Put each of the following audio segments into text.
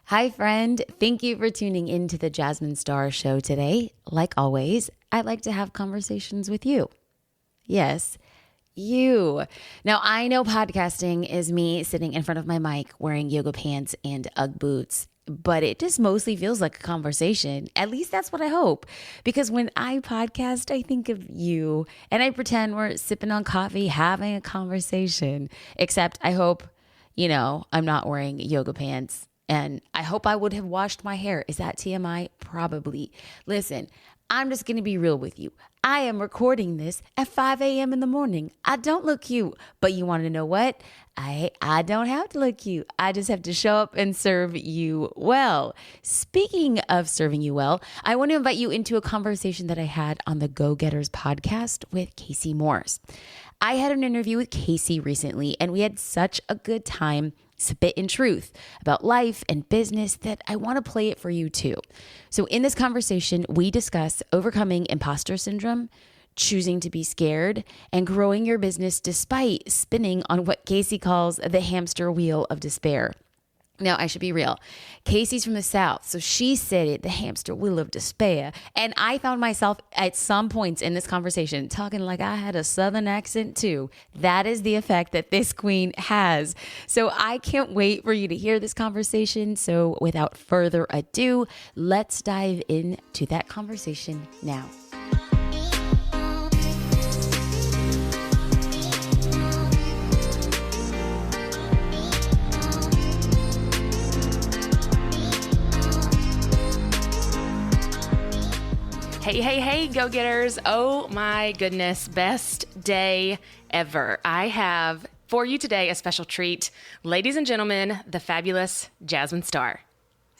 Hi, friend. Thank you for tuning into the Jasmine Star Show today. Like always, I'd like to have conversations with you. Yes, you. Now, I know podcasting is me sitting in front of my mic wearing yoga pants and Ugg boots, but it just mostly feels like a conversation. At least that's what I hope. Because when I podcast, I think of you and I pretend we're sipping on coffee, having a conversation. Except I hope, I'm not wearing yoga pants. And I hope I would have washed my hair. Is that TMI? Probably. Listen, I'm just going to be real with you. I am recording this at 5 a.m. in the morning. I don't look cute, but you want to know what? I don't have to look cute. I just have to show up and serve you well. Speaking of serving you well, I want to invite you into a conversation that I had on the Go Getters podcast with Casey Morse. I had an interview with Casey recently, and we had such a good time spitting truth about life and business that I want to play it for you too. So in this conversation, we discuss overcoming imposter syndrome, choosing to be scared, and growing your business despite spinning on what Casey calls the hamster wheel of despair. Now, I should be real. Casey's from the South, so she said it, the hamster wheel of despair. And I found myself at some points in this conversation talking like I had a Southern accent too. That is the effect that this queen has. So I can't wait for you to hear this conversation. So without further ado, let's dive into that conversation now. Hey, go-getters. Oh my goodness, best day ever. I have for you today a special treat. Ladies and gentlemen, the fabulous Jasmine Star.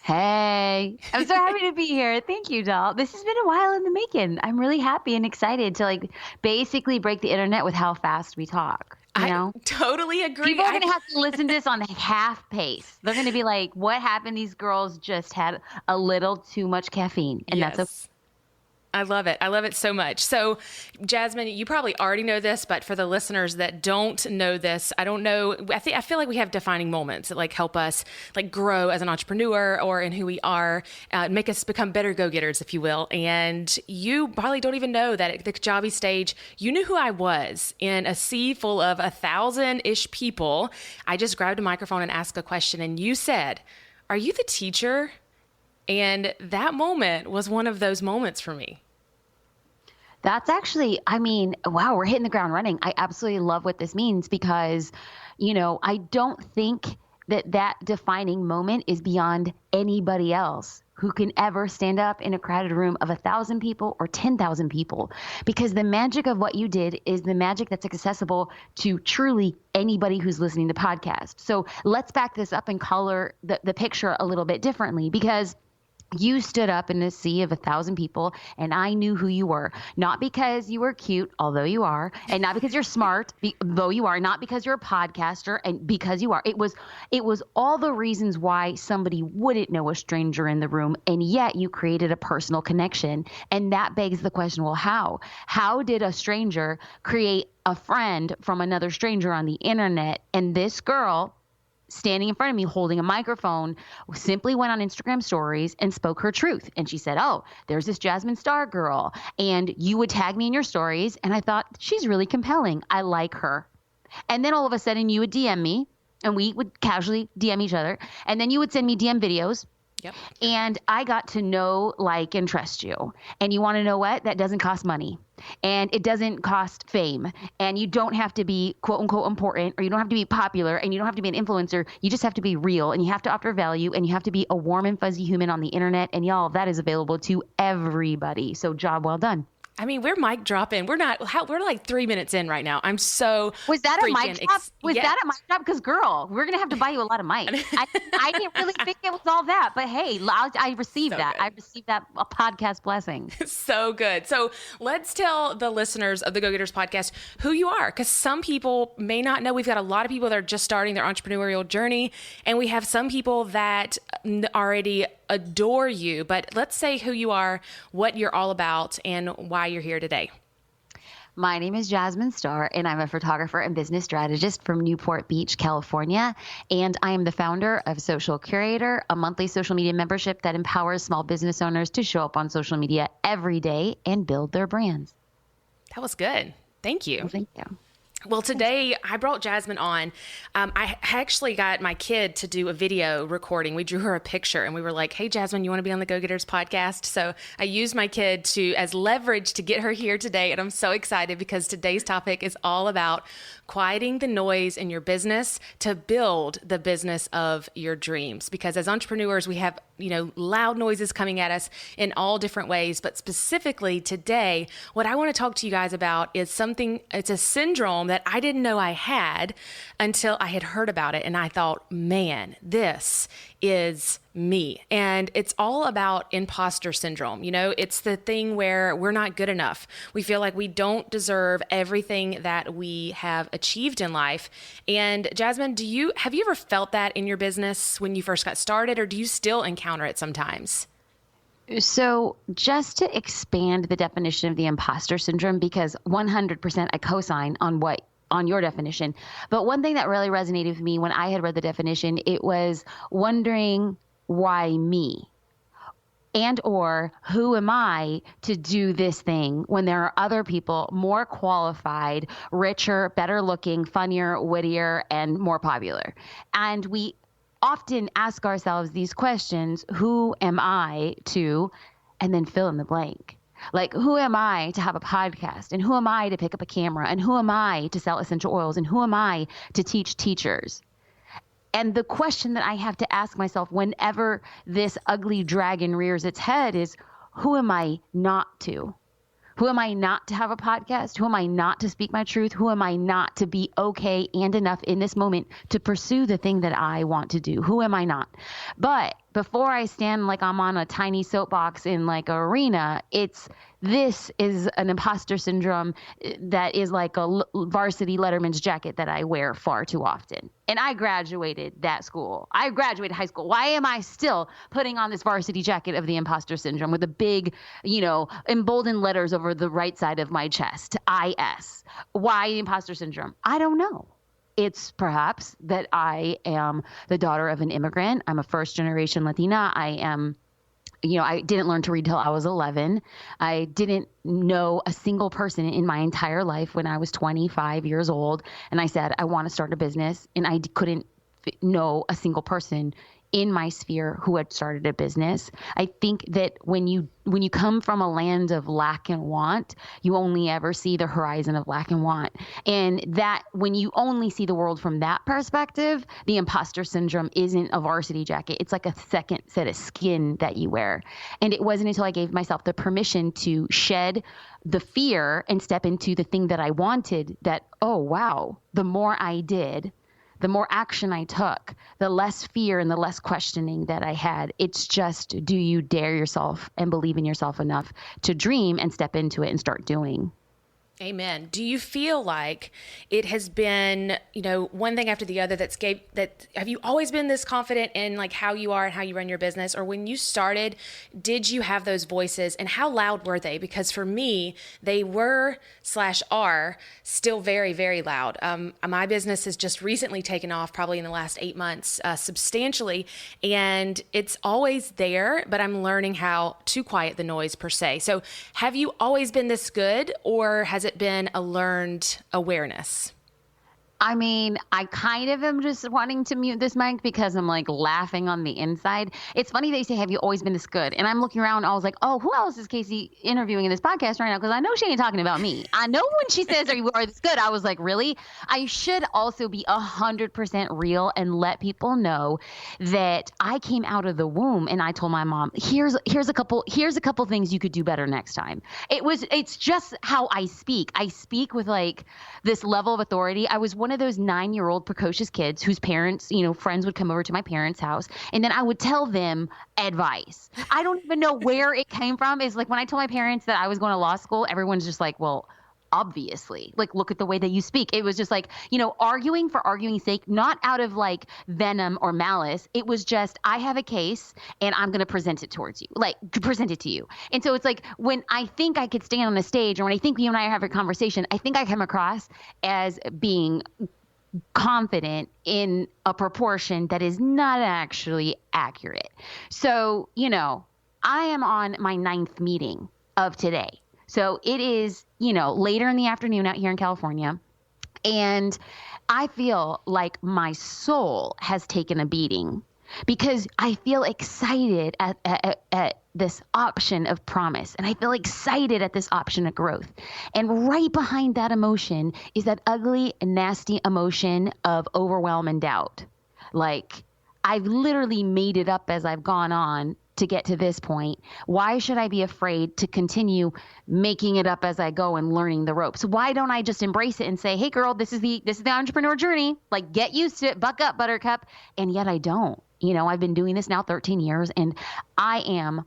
Hey, I'm so happy to be here. Thank you, doll. This has been a while in the making. I'm really happy and excited to basically break the internet with how fast we talk. I totally agree. People are going to have to listen to this on half pace. They're going to be like, what happened? These girls just had a little too much caffeine. And yes. That's okay. I love it. I love it so much. So, Jasmine, you probably already know this, but for the listeners that don't know this, I don't know. I feel like we have defining moments that help us grow as an entrepreneur or in who we are, make us become better go-getters, if you will. And you probably don't even know that at the Kajabi stage, you knew who I was in a sea full of 1,000-ish people. I just grabbed a microphone and asked a question, and you said, "Are you the teacher?" And that moment was one of those moments for me. That's actually, wow, we're hitting the ground running. I absolutely love what this means because, I don't think that defining moment is beyond anybody else who can ever stand up in a crowded room of 1,000 people or 10,000 people, because the magic of what you did is the magic that's accessible to truly anybody who's listening to podcasts. So let's back this up and color the picture a little bit differently, because you stood up in a sea of 1,000 people and I knew who you were, not because you were cute, although you are, and not because you're smart, though you are, not because you're a podcaster, and because you are. It was all the reasons why somebody wouldn't know a stranger in the room, and yet you created a personal connection. And that begs the question, well, how? How did a stranger create a friend from another stranger on the internet? And this girl standing in front of me holding a microphone simply went on Instagram stories and spoke her truth. And she said, "Oh, there's this Jasmine Star girl." And you would tag me in your stories. And I thought, she's really compelling. I like her. And then all of a sudden you would DM me and we would casually DM each other. And then you would send me DM videos. Yep. And I got to know, like, and trust you. And you want to know what? That doesn't cost money. And it doesn't cost fame. And you don't have to be quote unquote important, or you don't have to be popular, and you don't have to be an influencer. You just have to be real, and you have to offer value, and you have to be a warm and fuzzy human on the internet. And y'all, that is available to everybody. So job well done. I mean, we're mic dropping. We're like 3 minutes in right now. I'm so Was that a mic drop? That a mic drop? Because girl, we're going to have to buy you a lot of mics. I didn't really think it was all that, but hey, I received that. Good. I received that a podcast blessing. So good. So let's tell the listeners of the Go Getters podcast who you are, because some people may not know. We've got a lot of people that are just starting their entrepreneurial journey, and we have some people that already adore you. But let's say who you are, what you're all about, and why you're here today. My name is Jasmine Starr, and I'm a photographer and business strategist from Newport Beach, California. And I am the founder of Social Curator, a monthly social media membership that empowers small business owners to show up on social media every day and build their brands. That was good. Thank you. Well, thank you. Well, today I brought Jasmine on. I actually got my kid to do a video recording. We drew her a picture and we were like, hey, Jasmine, you want to be on the Go Getters podcast? So I used my kid as leverage to get her here today. And I'm so excited because today's topic is all about quieting the noise in your business to build the business of your dreams. Because as entrepreneurs, we have, loud noises coming at us in all different ways. But specifically today, what I want to talk to you guys about is it's a syndrome that I didn't know I had until I had heard about it. And I thought, man, this is me. And it's all about imposter syndrome. It's the thing where we're not good enough. We feel like we don't deserve everything that we have achieved in life. And Jasmine, have you ever felt that in your business when you first got started, or do you still encounter it sometimes? So just to expand the definition of the imposter syndrome, because 100% I co-sign on your definition. But one thing that really resonated with me when I had read the definition, it was wondering why me? And or who am I to do this thing when there are other people more qualified, richer, better looking, funnier, whittier, and more popular? And we often ask ourselves these questions: who am I to, and then fill in the blank. Like, who am I to have a podcast? And who am I to pick up a camera? And who am I to sell essential oils? And who am I to teach teachers? And the question that I have to ask myself whenever this ugly dragon rears its head is, who am I not to? Who am I not to have a podcast? Who am I not to speak my truth? Who am I not to be okay and enough in this moment to pursue the thing that I want to do? Who am I not? But before I stand like I'm on a tiny soapbox in like an arena, this is an imposter syndrome that is like a varsity Letterman's jacket that I wear far too often. And I graduated that school. I graduated high school. Why am I still putting on this varsity jacket of the imposter syndrome with the big, emboldened letters over the right side of my chest? IS. Why the imposter syndrome? I don't know. It's perhaps that I am the daughter of an immigrant. I'm a first generation Latina. I didn't learn to read till I was 11. I didn't know a single person in my entire life when I was 25 years old. And I said, I want to start a business. And I couldn't know a single person in my sphere who had started a business. I think that when you come from a land of lack and want, you only ever see the horizon of lack and want. And that when you only see the world from that perspective, the imposter syndrome isn't a varsity jacket. It's like a second set of skin that you wear. And it wasn't until I gave myself the permission to shed the fear and step into the thing that I wanted that, oh, wow, the more I did, the more action I took, the less fear and the less questioning that I had. It's just, do you dare yourself and believe in yourself enough to dream and step into it and start doing? Amen. Do you feel like it has been, one thing after the other have you always been this confident in like how you are and how you run your business? Or when you started, did you have those voices, and how loud were they? Because for me, they were/are still very, very loud. My business has just recently taken off, probably in the last 8 months, substantially. And it's always there, but I'm learning how to quiet the noise per se. So have you always been this good, or has it been a learned awareness? I mean, I kind of am just wanting to mute this mic because I'm like laughing on the inside. It's funny they say, have you always been this good? And I'm looking around, I was like, oh, who else is Casey interviewing in this podcast right now? Because I know she ain't talking about me. I know when she says, are you this good? I was like, really? I should also be 100% real and let people know that I came out of the womb and I told my mom, here's a couple things you could do better next time. It's just how I speak. I speak with like this level of authority. I was one of those 9-year-old precocious kids whose parents, friends would come over to my parents' house, and then I would tell them advice. I don't even know where it came from. It's like when I told my parents that I was going to law school, everyone's just like, well, obviously. Like, look at the way that you speak. It was just like, arguing for arguing's sake, not out of like venom or malice. It was just, I have a case and I'm going to present it towards you, like present it to you. And so it's like, when I think I could stand on a stage, or when I think you and I are having a conversation, I think I come across as being confident in a proportion that is not actually accurate. So, I am on my 9th meeting of today. So it is, later in the afternoon out here in California. And I feel like my soul has taken a beating because I feel excited at this option of promise. And I feel excited at this option of growth. And right behind that emotion is that ugly and nasty emotion of overwhelm and doubt. Like, I've literally made it up as I've gone on to get to this point. Why should I be afraid to continue making it up as I go and learning the ropes? Why don't I just embrace it and say, hey girl, this is the entrepreneur journey. Like, get used to it, buck up, buttercup. And yet I don't. I've been doing this now 13 years and I am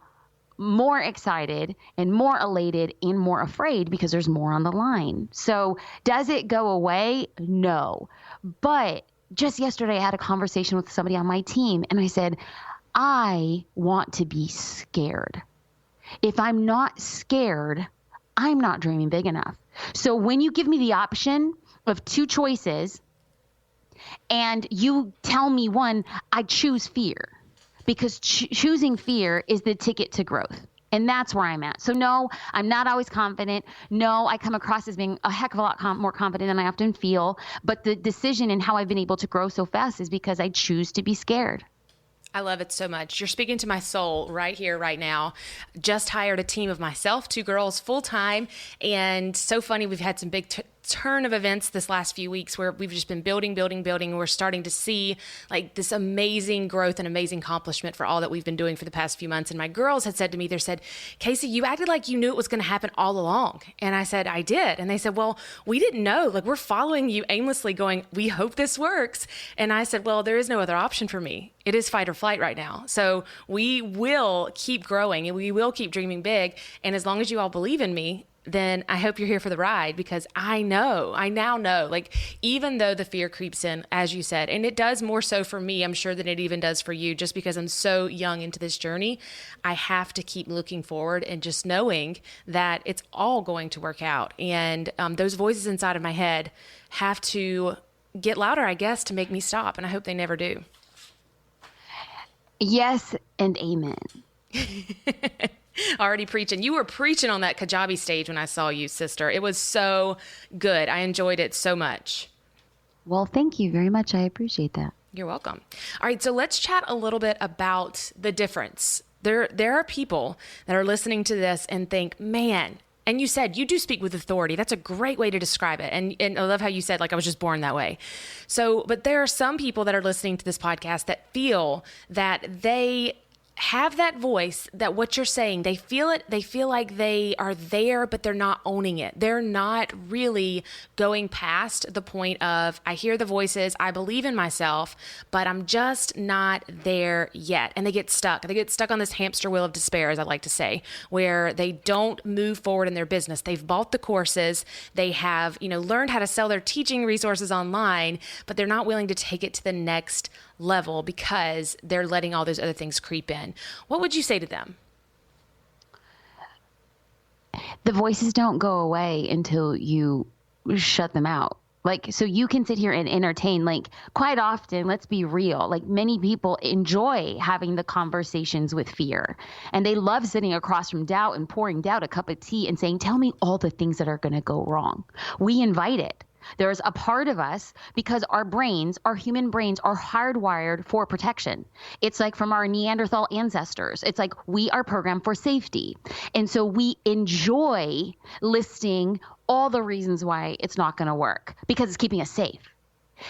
more excited and more elated and more afraid because there's more on the line. So does it go away? No. But just yesterday I had a conversation with somebody on my team and I said, I want to be scared. If I'm not scared, I'm not dreaming big enough. So when you give me the option of 2 choices and you tell me one, I choose fear, because choosing fear is the ticket to growth. And that's where I'm at. So no, I'm not always confident. No, I come across as being a heck of a lot more confident than I often feel. But the decision in how I've been able to grow so fast is because I choose to be scared. I love it so much. You're speaking to my soul right here, right now. Just hired a team of myself, 2 girls, full time. And so funny, we've had some big turn of events this last few weeks where we've just been building. We're starting to see like this amazing growth and amazing accomplishment for all that we've been doing for the past few months. And my girls had said to me, they said, Casey, you acted like you knew it was going to happen all along. And I said, I did. And they said, well, we didn't know. Like, we're following you aimlessly going, we hope this works. And I said, well, there is no other option for me. It is fight or flight right now. So we will keep growing and we will keep dreaming big. And as long as you all believe in me, then I hope you're here for the ride, because I now know, like, even though the fear creeps in, as you said, and it does more so for me, I'm sure than it even does for you, just because I'm so young into this journey, I have to keep looking forward and just knowing that it's all going to work out. And those voices inside of my head have to get louder, I guess, to make me stop. And I hope they never do. Yes, and amen. Already preaching. You were preaching on that Kajabi stage when I saw you, sister. It was so good. I enjoyed it so much. Well, thank you very much. I appreciate that. You're welcome. All right, so let's chat a little bit about the difference. There are people that are listening to this and think, man, and you said you do speak with authority. That's a great way to describe it. And I love how you said, like, I was just born that way. So, but there are some people that are listening to this podcast that feel that they have that voice, that what you're saying, they feel it, they feel like they are there, but they're not owning it. They're not really going past the point of, I hear the voices, I believe in myself, but I'm just not there yet. And they get stuck. They get stuck on this hamster wheel of despair, as I like to say, where they don't move forward in their business. They've bought the courses, they have, learned how to sell their teaching resources online, but they're not willing to take it to the next level because they're letting all those other things creep in. What would you say to them? The voices don't go away until you shut them out. Like, so you can sit here and entertain, like, quite often, let's be real, like, many people enjoy having the conversations with fear, and they love sitting across from doubt and pouring doubt a cup of tea and saying, tell me all the things that are going to go wrong. We invite it. There's a part of us, because our brains, our human brains, are hardwired for protection. It's like from our Neanderthal ancestors. It's like we are programmed for safety. And so we enjoy listing all the reasons why it's not going to work, because it's keeping us safe.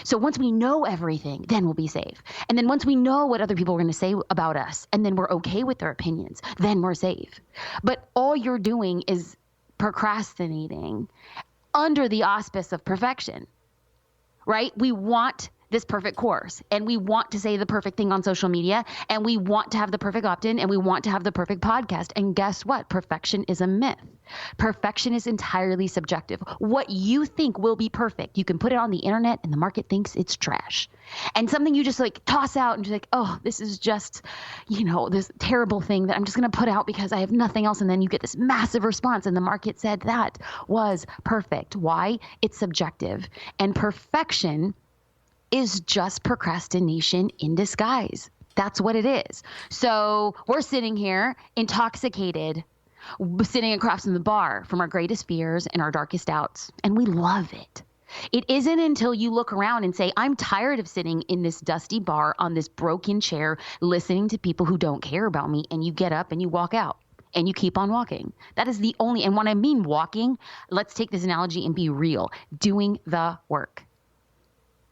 So once we know everything, then we'll be safe. And then once we know what other people are going to say about us, and then we're okay with their opinions, then we're safe. But all you're doing is procrastinating under the auspice of perfection, right? We want this perfect course, and we want to say the perfect thing on social media, and we want to have the perfect opt-in, and we want to have the perfect podcast. And guess what? Perfection is a myth. Perfection is entirely subjective. What you think will be perfect, you can put it on the internet and the market thinks it's trash. And something you just like toss out and just like, oh, this is just, this terrible thing that I'm just going to put out because I have nothing else. And then you get this massive response and the market said that was perfect. Why? It's subjective. And perfection is just procrastination in disguise. That's what it is. So we're sitting here intoxicated, sitting across from the bar from our greatest fears and our darkest doubts, and we love it. It isn't until you look around and say, I'm tired of sitting in this dusty bar on this broken chair, listening to people who don't care about me, and you get up and you walk out and you keep on walking. That is the only, and when I mean walking, let's take this analogy and be real, doing the work.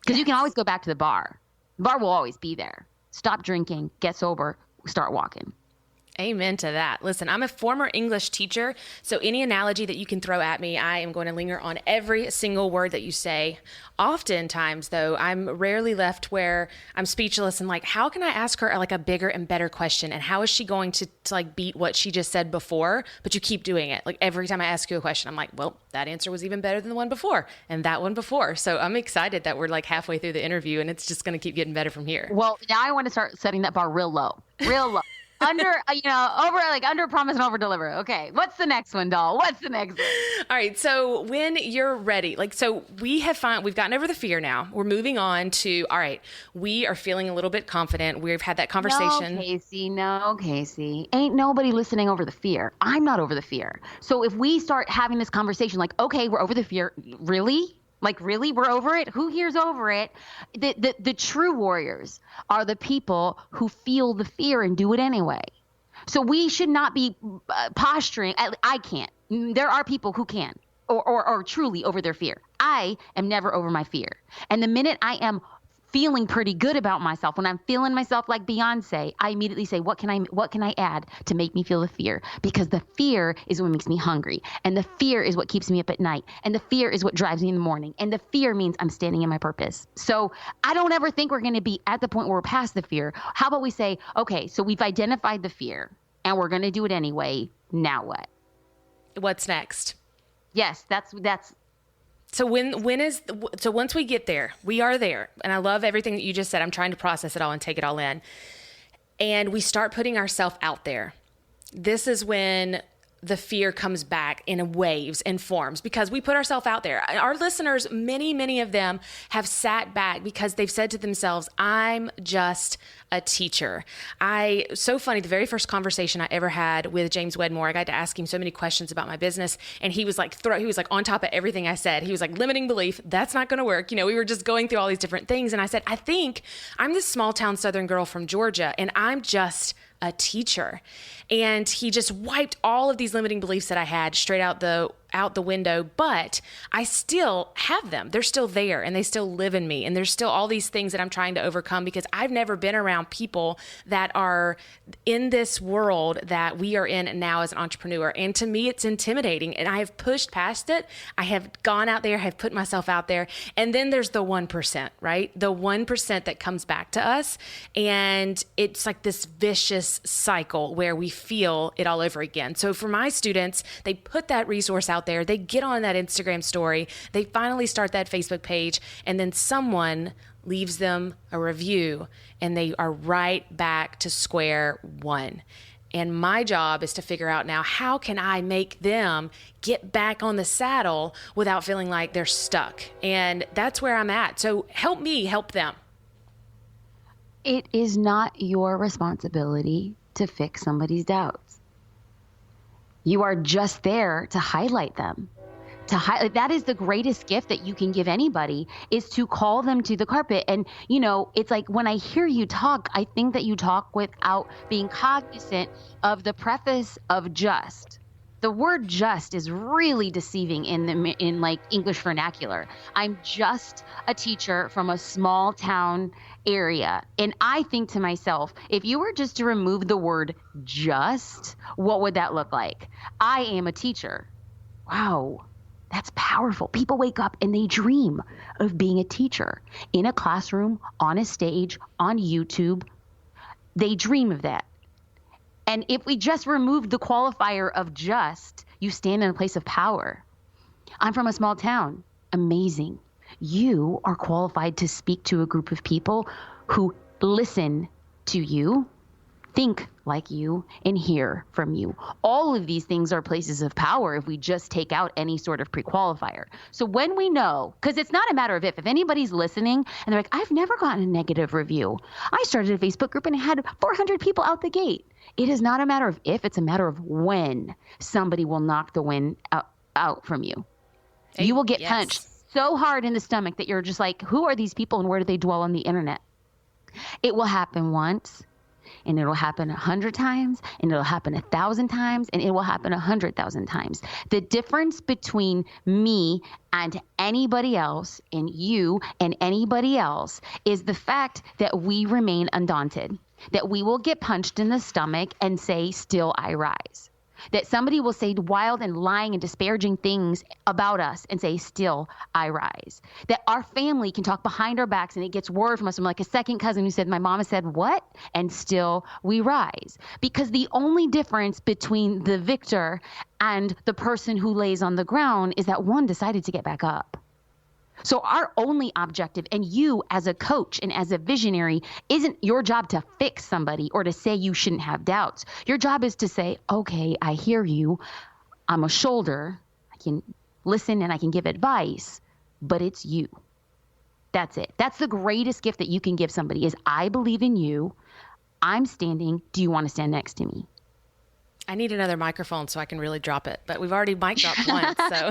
Because you can always go back to the bar. The bar will always be there. Stop drinking, get sober, start walking. Amen to that. Listen, I'm a former English teacher, so any analogy that you can throw at me, I am going to linger on every single word that you say. Oftentimes, though, I'm rarely left where I'm speechless and like, how can I ask her like a bigger and better question? And how is she going to like beat what she just said before? But you keep doing it. Like every time I ask you a question, I'm like, well, that answer was even better than the one before and that one before. So I'm excited that we're like halfway through the interview and it's just going to keep getting better from here. Well, now I want to start setting that bar real low. Under promise and over deliver. Okay. What's the next one, doll? What's the next one? All right. So when you're ready, we've gotten over the fear now. We're moving on to, all right, we are feeling a little bit confident. We've had that conversation. No, Casey. Ain't nobody listening over the fear. I'm not over the fear. So if we start having this conversation like, okay, we're over the fear. Really? Like, really? We're over it? Who here's over it? The true warriors are the people who feel the fear and do it anyway. So we should not be posturing. I can't. There are people who can or are truly over their fear. I am never over my fear. And the minute I am feeling pretty good about myself, when I'm feeling myself like Beyonce, I immediately say, what can I add to make me feel the fear? Because the fear is what makes me hungry. And the fear is what keeps me up at night. And the fear is what drives me in the morning. And the fear means I'm standing in my purpose. So I don't ever think we're going to be at the point where we're past the fear. How about we say, okay, so we've identified the fear and we're going to do it anyway. Now what? What's next? Yes, that's So once we get there, we are there. And I love everything that you just said. I'm trying to process it all and take it all in. And we start putting ourselves out there. This is when the fear comes back in waves and forms because we put ourselves out there. Our listeners, many of them have sat back because they've said to themselves, I'm just a teacher. So funny. The very first conversation I ever had with James Wedmore, I got to ask him so many questions about my business. And he was like on top of everything I said. He was like, limiting belief, that's not going to work. We were just going through all these different things. And I said, I think I'm this small town Southern girl from Georgia and I'm just a teacher. And he just wiped all of these limiting beliefs that I had straight out the window, but I still have them. They're still there and they still live in me. And there's still all these things that I'm trying to overcome because I've never been around people that are in this world that we are in now as an entrepreneur. And to me, it's intimidating and I have pushed past it. I have gone out there, have put myself out there. And then there's the 1%, right? The 1% that comes back to us. And it's like this vicious cycle where we feel it all over again. So for my students, they put that resource out there, they get on that Instagram story, they finally start that Facebook page, and then someone leaves them a review and they are right back to square one. And my job is to figure out now, how can I make them get back on the saddle without feeling like they're stuck? And that's where I'm at. So help me help them. It is not your responsibility to fix somebody's doubts. You are just there to highlight them. That is the greatest gift that you can give anybody, is to call them to the carpet. And, it's like when I hear you talk, I think that you talk without being cognizant of the preface of just. The word just is really deceiving in like English vernacular. I'm just a teacher from a small town area. And I think to myself, if you were just to remove the word just, what would that look like? I am a teacher. Wow. That's powerful. People wake up and they dream of being a teacher in a classroom, on a stage, on YouTube. They dream of that. And if we just remove the qualifier of just, you stand in a place of power. I'm from a small town. Amazing. You are qualified to speak to a group of people who listen to you, think like you, and hear from you. All of these things are places of power if we just take out any sort of pre-qualifier. So when we know, because it's not a matter of if anybody's listening and they're like, I've never gotten a negative review. I started a Facebook group and it had 400 people out the gate. It is not a matter of if, it's a matter of when somebody will knock the wind out from you. You will get punched so hard in the stomach that you're just like, who are these people and where do they dwell on the internet? It will happen once, and it'll happen 100 times, and it'll happen 1,000 times, and it will happen 100,000 times. The difference between me and anybody else, and you and anybody else, is the fact that we remain undaunted, that we will get punched in the stomach and say, still I rise. That somebody will say wild and lying and disparaging things about us and say, still I rise. That our family can talk behind our backs and it gets word from us from like a second cousin who said, my mama said what? And still we rise. Because the only difference between the victor and the person who lays on the ground is that one decided to get back up. So our only objective, and you as a coach and as a visionary, isn't your job to fix somebody or to say you shouldn't have doubts. Your job is to say, okay, I hear you. I'm a shoulder. I can listen and I can give advice, but it's you. That's it. That's the greatest gift that you can give somebody is I believe in you. I'm standing. Do you want to stand next to me? I need another microphone so I can really drop it, but we've already mic dropped once, so.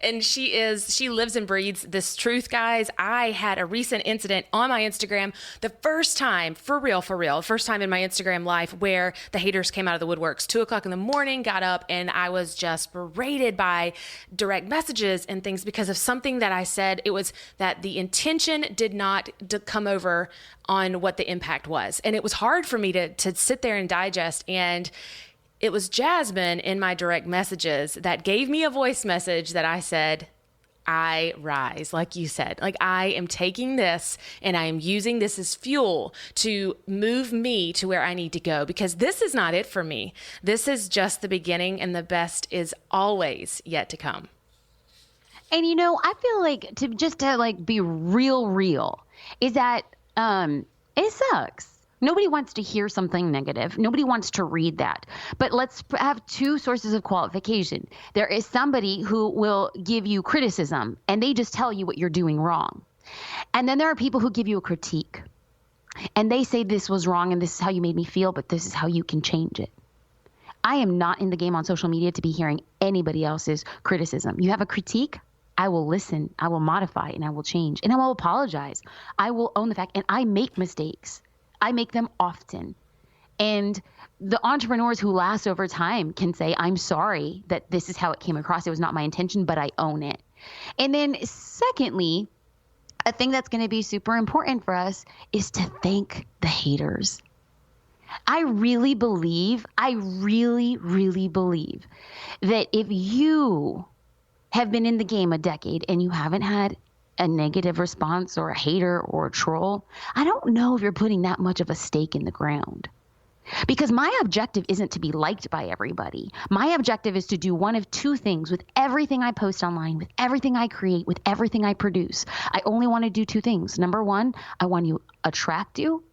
And she lives and breathes this truth, guys. I had a recent incident on my Instagram, the first time, for real, first time in my Instagram life where the haters came out of the woodworks. 2:00 in the morning, got up, and I was just berated by direct messages and things because of something that I said. It was that the intention did not come over on what the impact was. And it was hard for me to sit there and digest. And it was Jasmine in my direct messages that gave me a voice message that I said, I rise, like you said. Like I am taking this and I am using this as fuel to move me to where I need to go because this is not it for me. This is just the beginning and the best is always yet to come. And you know, I feel like to be real is that it sucks. Nobody wants to hear something negative. Nobody wants to read that. But let's have two sources of qualification. There is somebody who will give you criticism and they just tell you what you're doing wrong. And then there are people who give you a critique and they say this was wrong and this is how you made me feel, but this is how you can change it. I am not in the game on social media to be hearing anybody else's criticism. You have a critique? I will listen, I will modify, and I will change, and I will apologize. I will own the fact, and I make mistakes. I make them often. And the entrepreneurs who last over time can say, I'm sorry that this is how it came across. It was not my intention, but I own it. And then secondly, a thing that's going to be super important for us is to thank the haters. I really believe that if you have been in the game a decade and you haven't had a negative response or a hater or a troll, I don't know if you're putting that much of a stake in the ground. Because my objective isn't to be liked by everybody. My objective is to do one of two things with everything I post online, with everything I create, with everything I produce. I only want to do two things. Number one, I want to attract you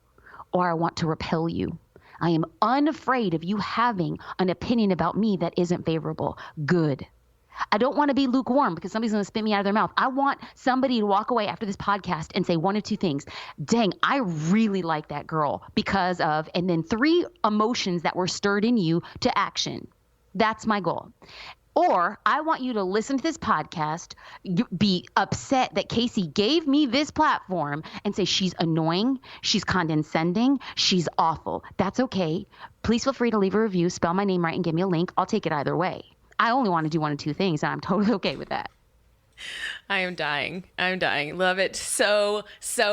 or I want to repel you. I am unafraid of you having an opinion about me that isn't favorable. Good. I don't want to be lukewarm because somebody's going to spit me out of their mouth. I want somebody to walk away after this podcast and say one of two things. Dang, I really like that girl because of, and then three emotions that were stirred in you to action. That's my goal. Or I want you to listen to this podcast, be upset that Casey gave me this platform and say she's annoying, she's condescending, she's awful. That's okay. Please feel free to leave a review, spell my name right, and give me a link. I'll take it either way. I only want to do one of two things, and I'm totally okay with that. I am dying. Love it so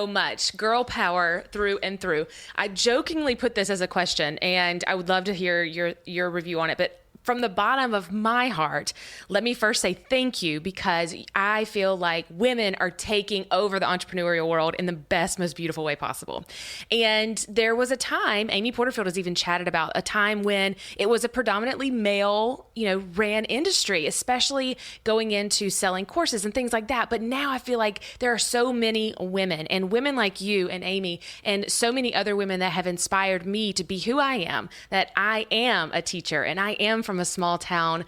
much. Girl power through and through. I jokingly put this as a question, and I would love to hear your review on it. But from the bottom of my heart, let me first say thank you, because I feel like women are taking over the entrepreneurial world in the best, most beautiful way possible. And there was a time, Amy Porterfield has even chatted about a time when it was a predominantly male, ran industry, especially going into selling courses and things like that. But now I feel like there are so many women, and women like you and Amy and so many other women that have inspired me to be who I am, that I am a teacher and I am from a small town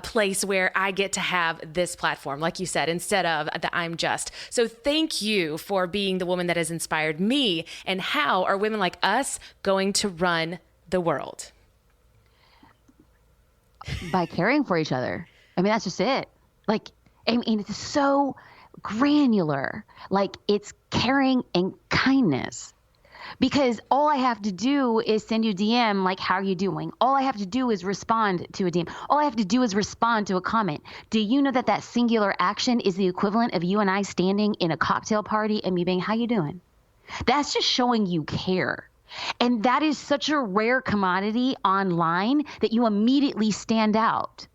place where I get to have this platform, like you said, instead of the I'm just. So thank you for being the woman that has inspired me. And how are women like us going to run the world? By caring for each other. I mean, that's just it. Like, I mean, it's so granular. Like, it's caring and kindness. Because all I have to do is send you a DM like, how are you doing? All I have to do is respond to a DM. All I have to do is respond to a comment. Do you know that that singular action is the equivalent of you and I standing in a cocktail party and me being, how you doing? That's just showing you care. And that is such a rare commodity online that you immediately stand out.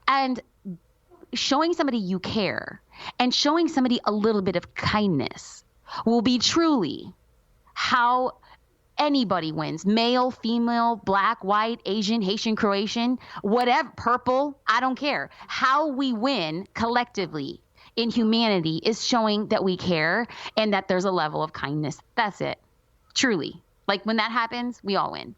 And showing somebody you care and showing somebody a little bit of kindness will be truly how anybody wins. Male, female, black, white, Asian, Haitian, Croatian, whatever, purple, I don't care. How we win collectively in humanity is showing that we care and that there's a level of kindness. That's it. Truly. Like, when that happens, we all win.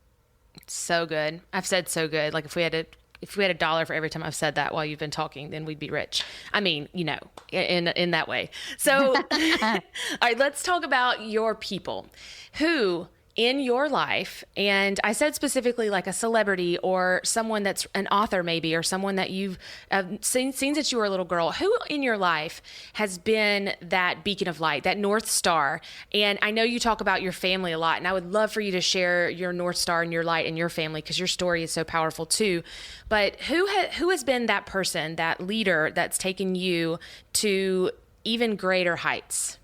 So good. I've said so good. Like, if we had a dollar for every time I've said that while you've been talking, then we'd be rich. I mean, in that way. So, all right, let's talk about your people who in your life, and I said specifically like a celebrity or someone that's an author maybe, or someone that you've seen since you were a little girl, who in your life has been that beacon of light, that North Star? And I know you talk about your family a lot, and I would love for you to share your North Star and your light in your family, because your story is so powerful too. But who has been that person, that leader that's taken you to even greater heights?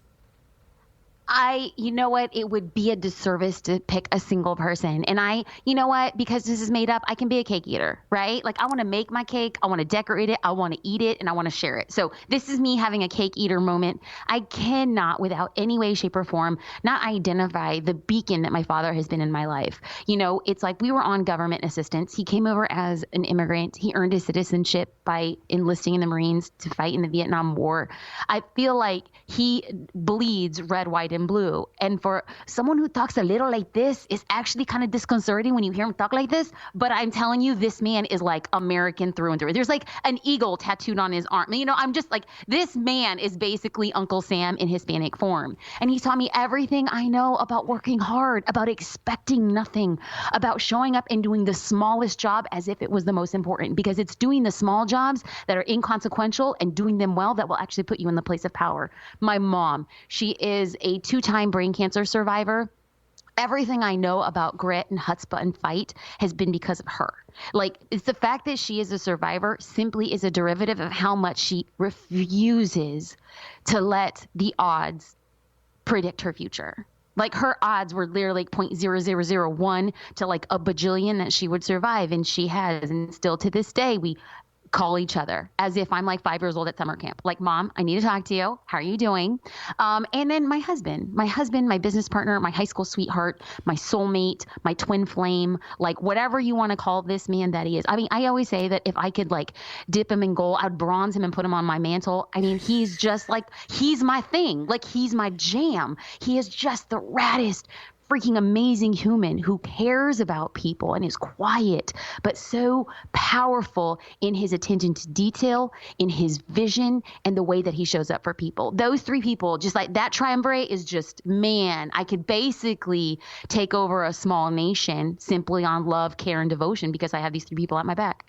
You know what? It would be a disservice to pick a single person. And you know what? Because this is made up, I can be a cake eater, right? Like, I want to make my cake. I want to decorate it. I want to eat it, and I want to share it. So this is me having a cake eater moment. I cannot, without any way, shape, or form, not identify the beacon that my father has been in my life. It's like we were on government assistance. He came over as an immigrant. He earned his citizenship by enlisting in the Marines to fight in the Vietnam War. I feel like he bleeds red, white, and blue. And for someone who talks a little like this, is actually kind of disconcerting when you hear him talk like this. But I'm telling you, this man is like American through and through. There's like an eagle tattooed on his arm. I'm just like, this man is basically Uncle Sam in Hispanic form. And he taught me everything I know about working hard, about expecting nothing, about showing up and doing the smallest job as if it was the most important, because it's doing the small jobs that are inconsequential and doing them well that will actually put you in the place of power. My mom, she is a 2-time brain cancer survivor. Everything I know about grit and chutzpah and fight has been because of her. Like, it's the fact that she is a survivor simply is a derivative of how much she refuses to let the odds predict her future. Like, her odds were literally like 0.0001 to like a bajillion that she would survive. And she has. And still to this day, we call each other as if I'm like 5 years old at summer camp. Like, Mom, I need to talk to you. How are you doing? And then my husband, my business partner, my high school sweetheart, my soulmate, my twin flame, like whatever you want to call this man that he is. I mean, I always say that if I could like dip him in gold, I'd bronze him and put him on my mantle. I mean, he's just like, he's my thing. Like, he's my jam. He is just the raddest, freaking amazing human who cares about people and is quiet, but so powerful in his attention to detail, in his vision, and the way that he shows up for people. Those 3 people, just like that triumvirate, is just, man, I could basically take over a small nation simply on love, care, and devotion because I have these 3 people at my back.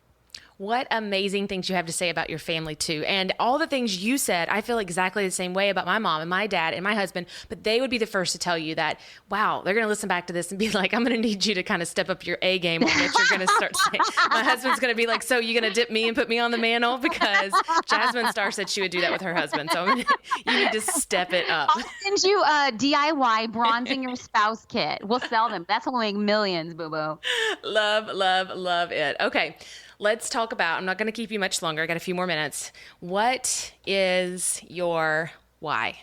What amazing things you have to say about your family too. And all the things you said, I feel exactly the same way about my mom and my dad and my husband, but they would be the first to tell you that, wow, they're going to listen back to this and be like, I'm going to need you to kind of step up your A game on what you're going to start saying. My husband's going to be like, so you're going to dip me and put me on the mantle? Because Jasmine Star said she would do that with her husband. So you need to step it up. I'll send you a DIY bronzing your spouse kit. We'll sell them. That's going to make millions, boo-boo. Love, love, love it. Okay. let's talk about, I'm not going to keep you much longer. I got a few more minutes. What is your why?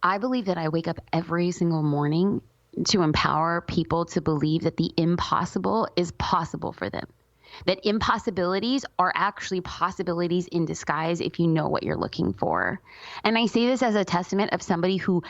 I believe that I wake up every single morning to empower people to believe that the impossible is possible for them. That impossibilities are actually possibilities in disguise if you know what you're looking for. And I say this as a testament of somebody who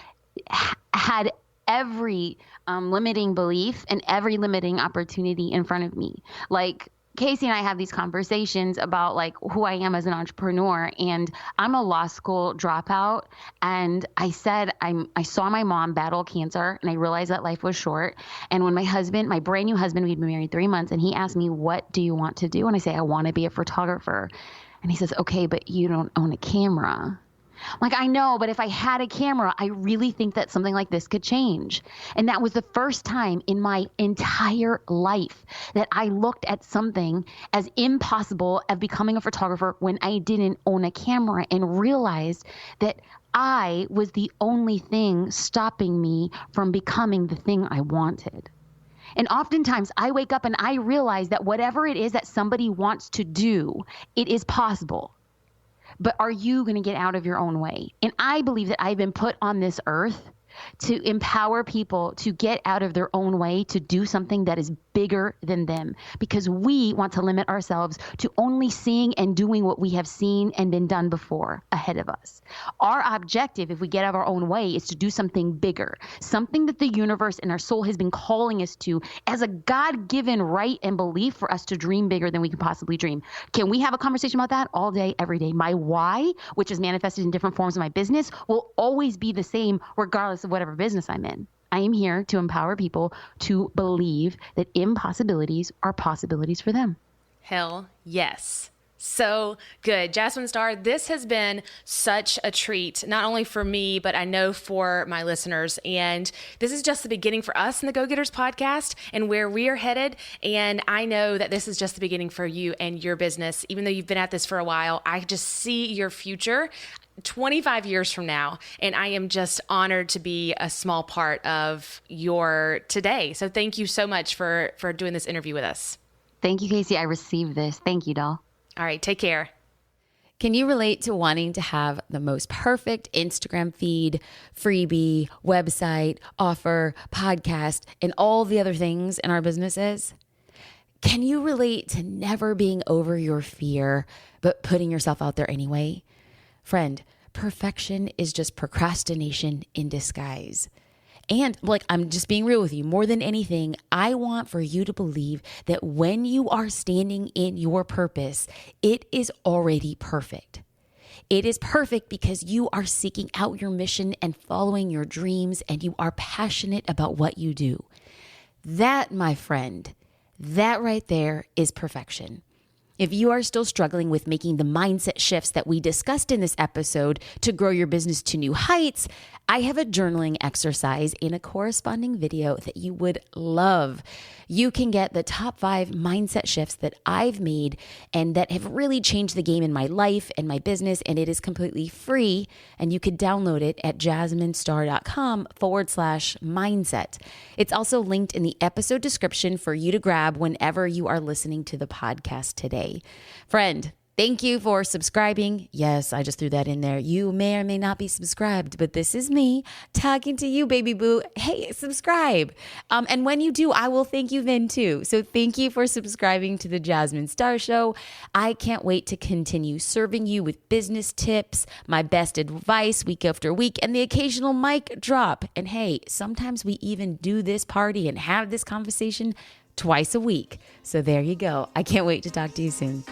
had every limiting belief and every limiting opportunity in front of me. Like, Casey and I have these conversations about like who I am as an entrepreneur, and I'm a law school dropout. And I said, I saw my mom battle cancer, and I realized that life was short. And when my brand new husband, we'd been married 3 months, and he asked me, what do you want to do? And I say, I want to be a photographer. And he says, okay, but you don't own a camera. Like, I know, but if I had a camera, I really think that something like this could change. And that was the first time in my entire life that I looked at something as impossible of becoming a photographer when I didn't own a camera, and realized that I was the only thing stopping me from becoming the thing I wanted. And oftentimes I wake up and I realize that whatever it is that somebody wants to do, it is possible. But are you going to get out of your own way? And I believe that I've been put on this earth to empower people to get out of their own way, to do something that is bigger than them, because we want to limit ourselves to only seeing and doing what we have seen and been done before ahead of us. Our objective, if we get out of our own way, is to do something bigger, something that the universe and our soul has been calling us to as a God-given right and belief for us to dream bigger than we can possibly dream. Can we have a conversation about that all day, every day? My why, which is manifested in different forms of my business, will always be the same regardless of whatever business I'm in. I am here to empower people to believe that impossibilities are possibilities for them. Hell yes. So good. Jasmine Star, this has been such a treat, not only for me, but I know for my listeners. And this is just the beginning for us in the Go Getters podcast and where we are headed. And I know that this is just the beginning for you and your business. Even though you've been at this for a while, I just see your future 25 years from now. And I am just honored to be a small part of your today. So thank you so much for doing this interview with us. Thank you, Casey. I received this. Thank you, doll. All right. Take care. Can you relate to wanting to have the most perfect Instagram feed, freebie, website, offer, podcast, and all the other things in our businesses? Can you relate to never being over your fear, but putting yourself out there anyway? Friend, perfection is just procrastination in disguise. And like, I'm just being real with you. More than anything, I want for you to believe that when you are standing in your purpose, it is already perfect. It is perfect because you are seeking out your mission and following your dreams, and you are passionate about what you do. That, my friend, that right there is perfection. If you are still struggling with making the mindset shifts that we discussed in this episode to grow your business to new heights, I have a journaling exercise in a corresponding video that you would love. You can get the top 5 mindset shifts that I've made and that have really changed the game in my life and my business, and it is completely free, and you could download it at jasminestar.com/mindset. It's also linked in the episode description for you to grab whenever you are listening to the podcast today. Friend, thank you for subscribing. Yes, I just threw that in there. You may or may not be subscribed, but this is me talking to you, baby boo. Hey, subscribe. And when you do, I will thank you then too. So thank you for subscribing to the Jasmine Star Show. I can't wait to continue serving you with business tips, my best advice week after week, and the occasional mic drop. And hey, sometimes we even do this party and have this conversation twice a week. So there you go. I can't wait to talk to you soon.